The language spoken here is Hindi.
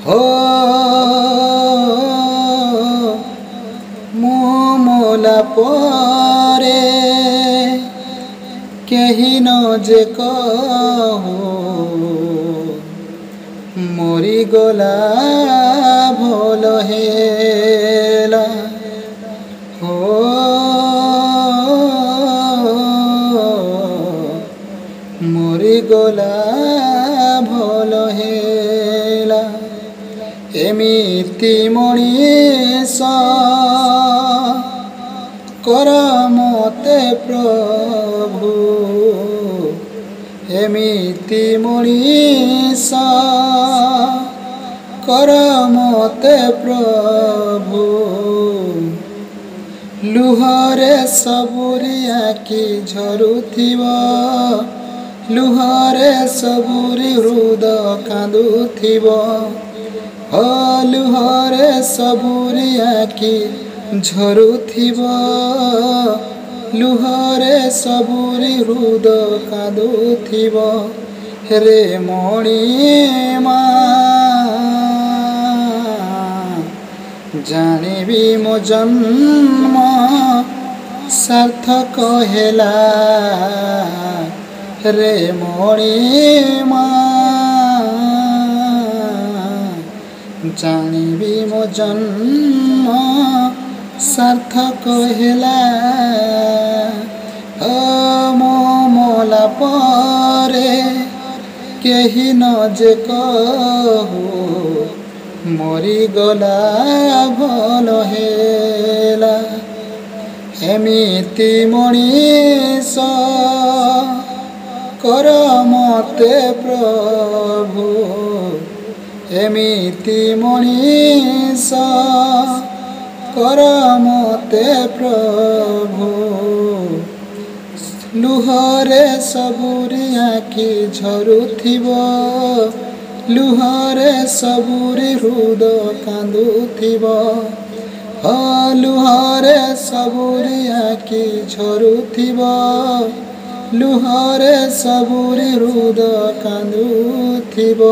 हो मोला परे केही न जे कहो मरी गला भल हेला हो मरी गला भल हेला एमिति मनीष कर मते प्रभु एमिति मनीष कर मते प्रभु लुहरे सबुरी आखि झरुथिब लुहरे सबुरी हृदय कांदुथिब लुहरे सबुरी आखि झरुथिब लुहरे सबुरी हृदय कांदुथिब रे मणिमा जानिबी मो जन्म सार्थक हेला रे मणिमा जानिबी मो जन्म सार्थक हेला मो मोला परे केही न जे कहो मरी गला भल हेला एमिति मनीष कर मते प्रभु एमिति मनीष कर मते प्रभु लुहरे सबुरी आखि झरुथिब लुहरे सबुरी हृदय कांदुथिब लुहरे सबुरी आखि झरुथिब लुहरे सबुरी हृदय कांदुथिब।